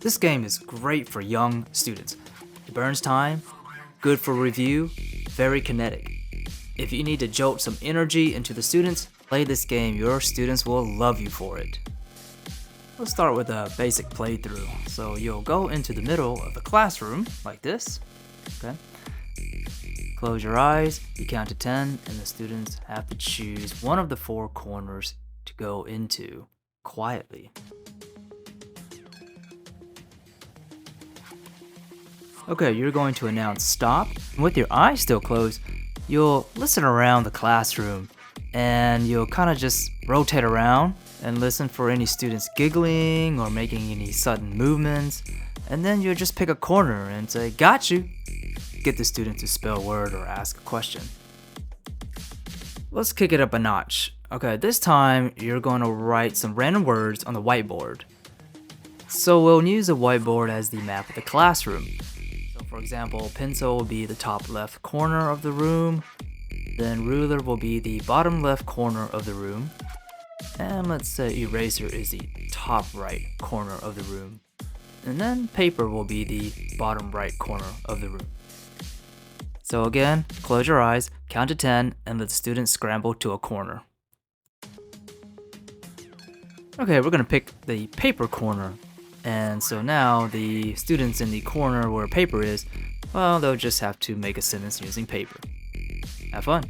This game is great for young students. It burns time, good for review, very kinetic. If you need to jolt some energy into the students, play this game. Your students will love you for it. Let's start with a basic playthrough. So you'll go into the middle of the classroom like this. Okay. Close your eyes, you count to 10, and the students have to choose one of the four corners to go into quietly. Okay, you're going to announce stop. With your eyes still closed, you'll listen around the classroom and you'll kind of just rotate around and listen for any students giggling or making any sudden movements. And then you'll just pick a corner and say, "Got you." Get the student to spell a word or ask a question. Let's kick it up a notch. Okay, this time you're going to write some random words on the whiteboard. So we'll use the whiteboard as the map of the classroom. So for example, pencil will be the top left corner of the room, then ruler will be the bottom left corner of the room, and let's say eraser is the top right corner of the room, and then paper will be the bottom right corner of the room. So again, close your eyes, count to 10, and let the students scramble to a corner. Okay, we're gonna pick the paper corner. And so now the students in the corner where paper is, well, they'll just have to make a sentence using paper. Have fun.